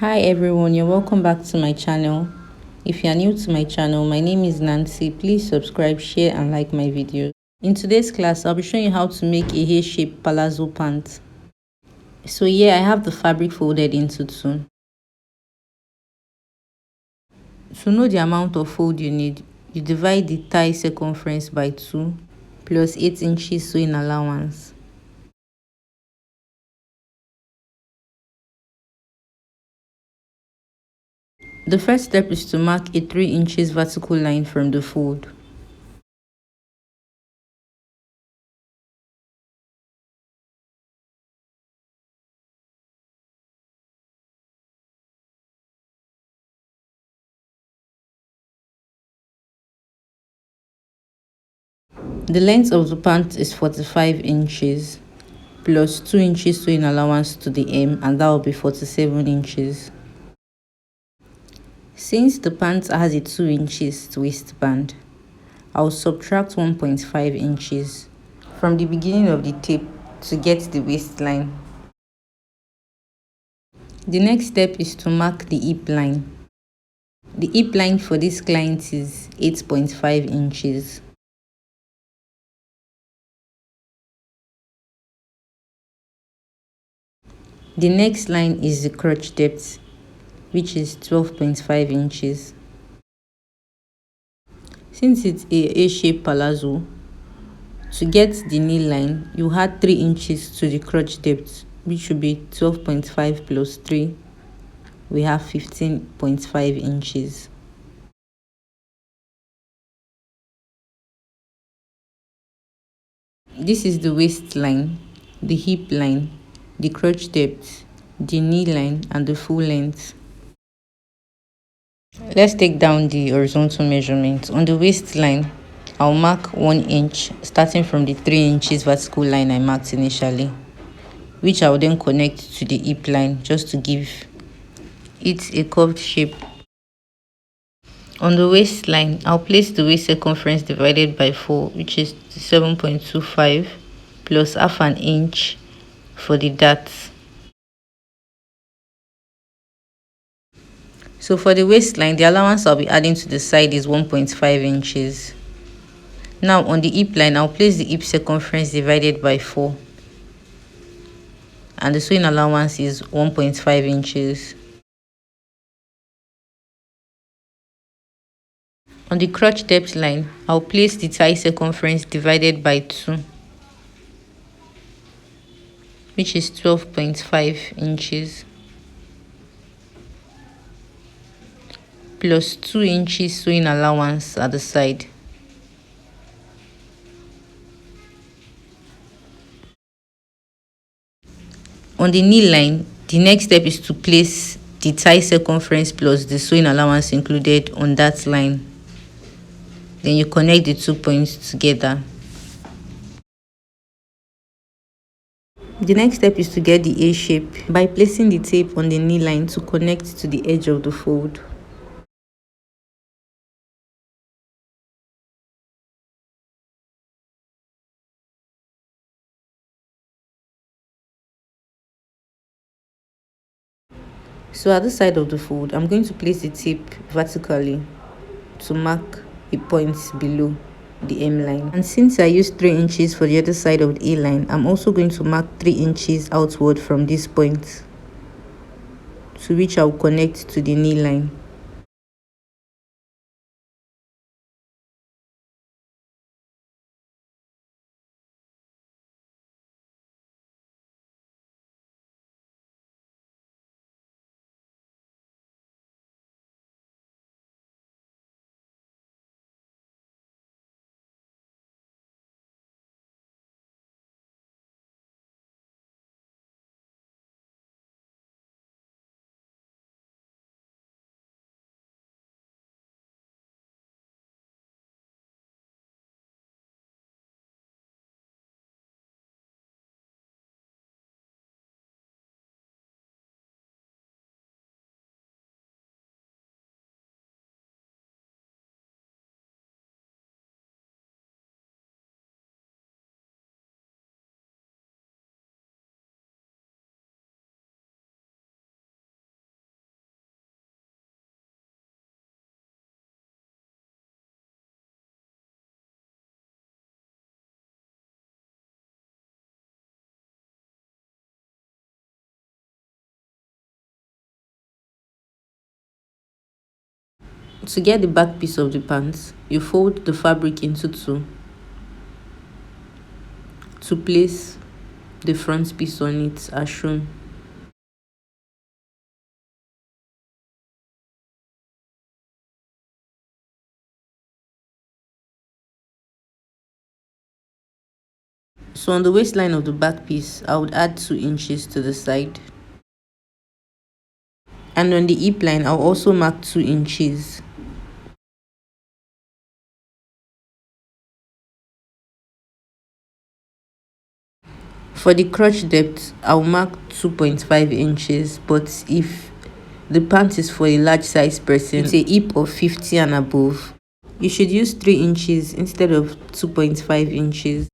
Hi everyone, you're welcome back to my channel. If you are new to my channel, my name is Nancy. Please subscribe, share and like my videos. In today's class, I'll be showing you how to make a hair-shaped palazzo pant. So here I have the fabric folded into two. To know the amount of fold you need, you divide the thigh circumference by 2 plus 8 inches sewing allowance. The first step is to mark a 3 inches vertical line from the fold. The length of the pant is 45 inches plus 2 inches sewing allowance to the hem, and that will be 47 inches. Since the pant has a 2 inches waistband, I'll subtract 1.5 inches from the beginning of the tape to get the waistline. The next step is to mark the hip line. The hip line for this client is 8.5 inches. The next line is the crotch depth, which is 12.5 inches. Since it's a A-shaped palazzo, to get the knee line, you add 3 inches to the crotch depth, which should be 12.5 plus 3. We have 15.5 inches. This is the waistline, the hip line, the crotch depth, the knee line, and the full length. Let's take down the horizontal measurement. On the waistline, I'll mark 1 inch starting from the 3 inches vertical line I marked initially, which I'll then connect to the hip line just to give it a curved shape. On the waistline, I'll place the waist circumference divided by 4, which is 7.25 plus half an inch for the darts. So for the waistline, the allowance I'll be adding to the side is 1.5 inches. Now on the hip line, I'll place the hip circumference divided by 4. And the sewing allowance is 1.5 inches. On the crotch depth line, I'll place the thigh circumference divided by 2, which is 12.5 inches, plus 2 inches sewing allowance at the side. On the knee line, the next step is to place the thigh circumference plus the sewing allowance included on that line. Then you connect the 2 points together. The next step is to get the A shape by placing the tape on the knee line to connect to the edge of the fold. So at the side of the fold, I'm going to place the tape vertically to mark a point below the M line. And since I used 3 inches for the other side of the A line, I'm also going to mark 3 inches outward from this point, to which I'll connect to the knee line. To get the back piece of the pants, you fold the fabric into two to place the front piece on it as shown. So on the waistline of the back piece, I would add 2 inches to the side. And on the hip line, I'll also mark 2 inches. For the crotch depth, I'll mark 2.5 inches, but if the pant is for a large size person, it's a hip of 50 and above, you should use 3 inches instead of 2.5 inches.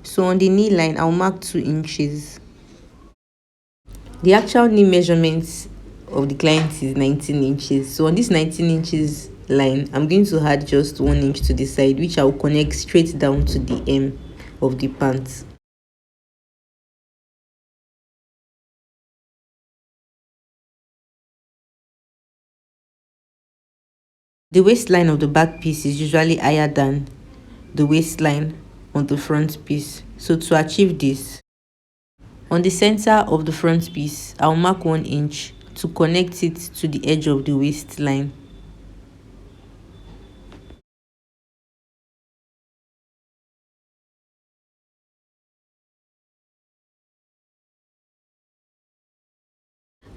So on the knee line, I'll mark 2 inches. The actual knee measurement of the client is 19 inches. So on this 19 inches line, I'm going to add just 1 inch to the side, which I'll connect straight down to the hem of the pants. The waistline of the back piece is usually higher than the waistline on the front piece. So to achieve this, on the center of the front piece, I'll mark 1 inch to connect it to the edge of the waistline.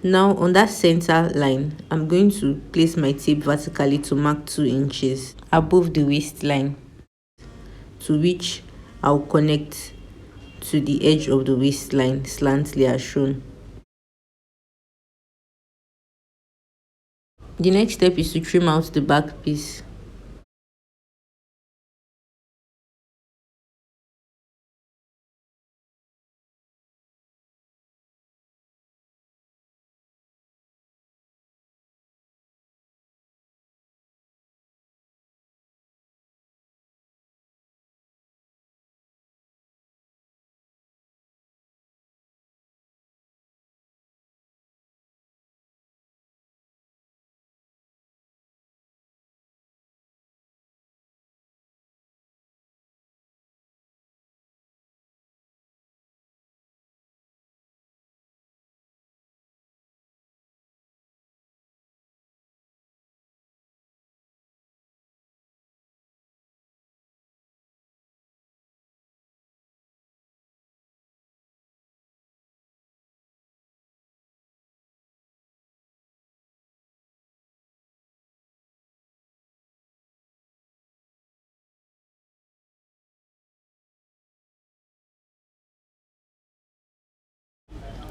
Now on that center line, I'm going to place my tape vertically to mark 2 inches above the waistline, to which I'll connect to the edge of the waistline slantly as shown. The next step is to trim out the back piece.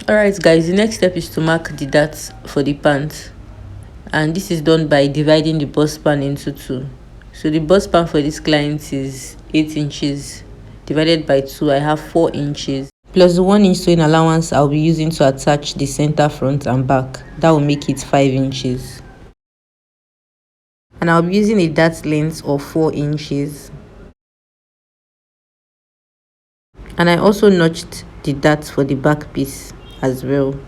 Alright guys, the next step is to mark the darts for the pants, and this is done by dividing the bust span into two. So the bust span for this client is 8 inches divided by 2. I have 4 inches plus the 1 inch sewing allowance I'll be using to attach the center, front and back. That will make it 5 inches, and I'll be using a dart length of 4 inches. And I also notched the darts for the back piece as well.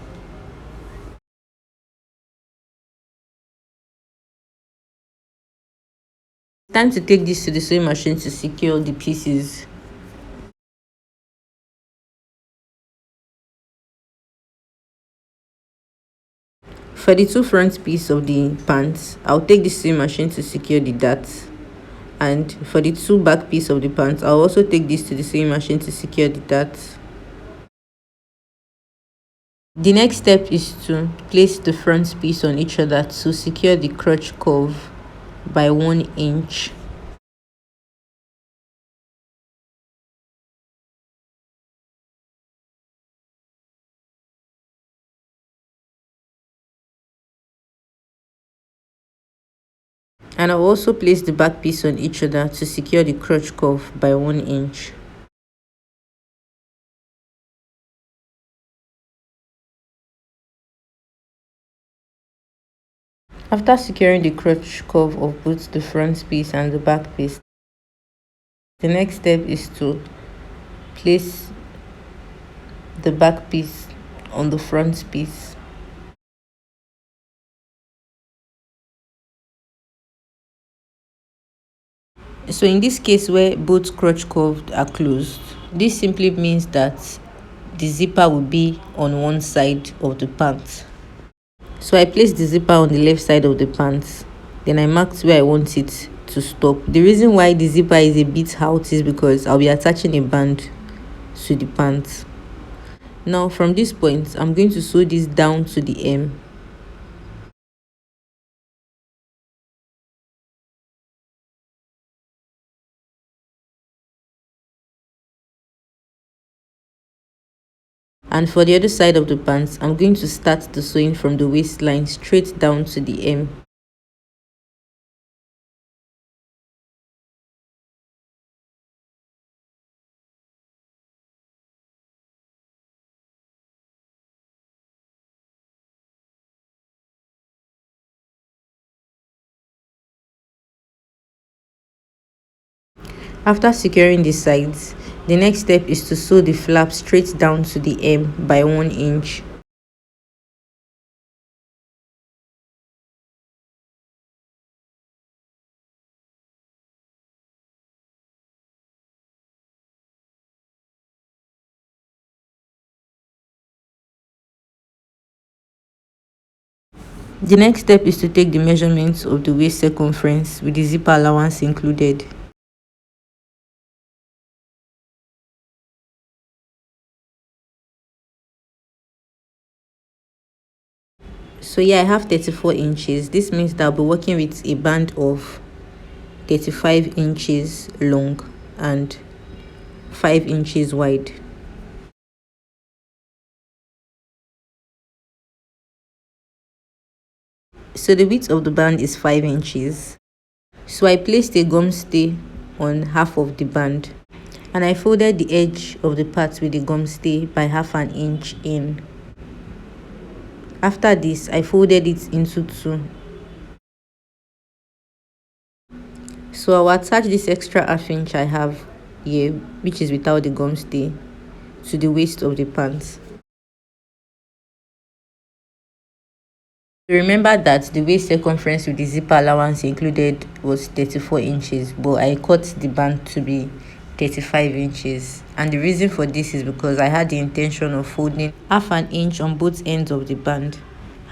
Time to take this to the sewing machine to secure the pieces. For the two front pieces of the pants, I'll take the sewing machine to secure the darts, and for the two back pieces of the pants, I'll also take this to the sewing machine to secure the darts. The next step is to place the front piece on each other to secure the crotch curve by 1 inch. And I'll also place the back piece on each other to secure the crotch curve by 1 inch. After securing the crotch curve of both the front piece and the back piece, the next step is to place the back piece on the front piece. So in this case where both crotch curves are closed, this simply means that the zipper will be on one side of the pants. So I placed the zipper on the left side of the pants. Then I marked where I want it to stop. The reason why the zipper is a bit out is because I'll be attaching a band to the pants. Now from this point, I'm going to sew this down to the hem. And for the other side of the pants, I'm going to start the sewing from the waistline straight down to the hem. After securing the sides, the next step is to sew the flap straight down to the hem by 1 inch. The next step is to take the measurements of the waist circumference with the zipper allowance included. So yeah, I have 34 inches. This means that I'll be working with a band of 35 inches long and 5 inches wide. So the width of the band is 5 inches. So I placed a gum stay on half of the band and I folded the edge of the part with the gum stay by half an inch in. After this, I folded it into two. So I'll attach this extra half inch I have here, which is without the gum stay, to the waist of the pants. Remember that the waist circumference with the zipper allowance included was 34 inches, but I cut the band to be 35 inches. And the reason for this is because I had the intention of folding half an inch on both ends of the band,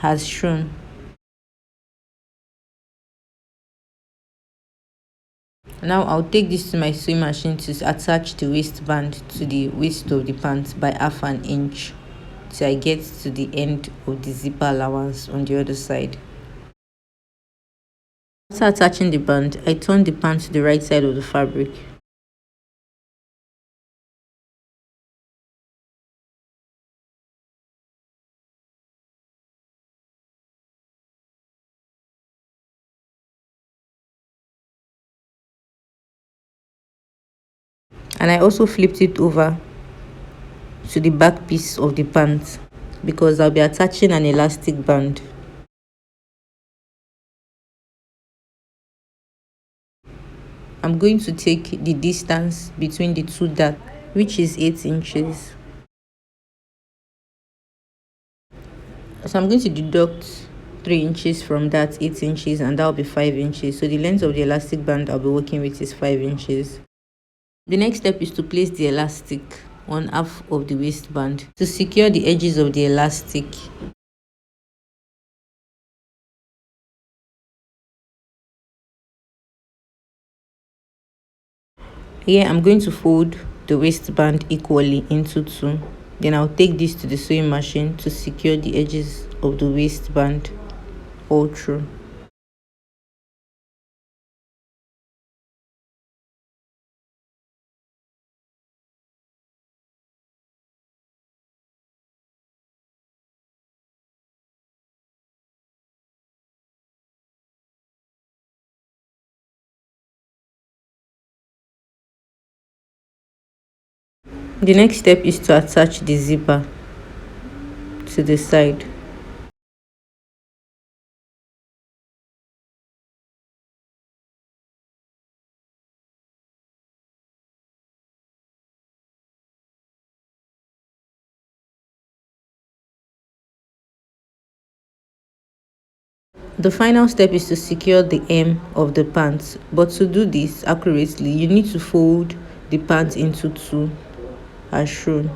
as shown. Now I'll take this to my sewing machine to attach the waistband to the waist of the pants by half an inch till I get to the end of the zipper allowance on the other side. After attaching the band, I turn the pant to the right side of the fabric. And I also flipped it over to the back piece of the pants because I'll be attaching an elastic band. I'm going to take the distance between the two darts, which is 8 inches. So I'm going to deduct 3 inches from that 8 inches and that will be 5 inches. So the length of the elastic band I'll be working with is 5 inches. The next step is to place the elastic on half of the waistband to secure the edges of the elastic. Here I'm going to fold the waistband equally into two. Then I'll take this to the sewing machine to secure the edges of the waistband all through. The next step is to attach the zipper to the side. The final step is to secure the hem of the pants, but to do this accurately, you need to fold the pants into two as shown.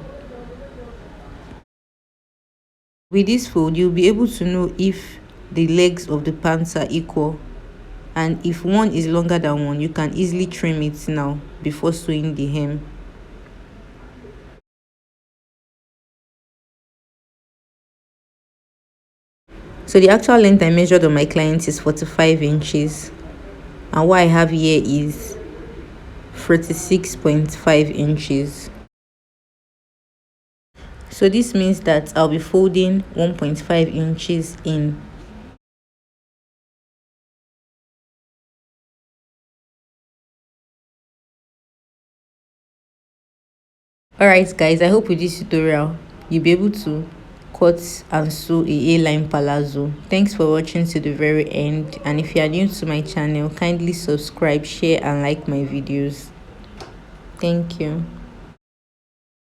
With this fold, you'll be able to know if the legs of the pants are equal, and if one is longer than one, you can easily trim it now before sewing the hem. So the actual length I measured on my client is 45 inches, and what I have here is 46.5 inches. So this means that I'll be folding 1.5 inches in. Alright guys, I hope with this tutorial you'll be able to cut and sew a A-line palazzo. Thanks for watching to the very end, and if you are new to my channel, kindly subscribe, share and like my videos. Thank you.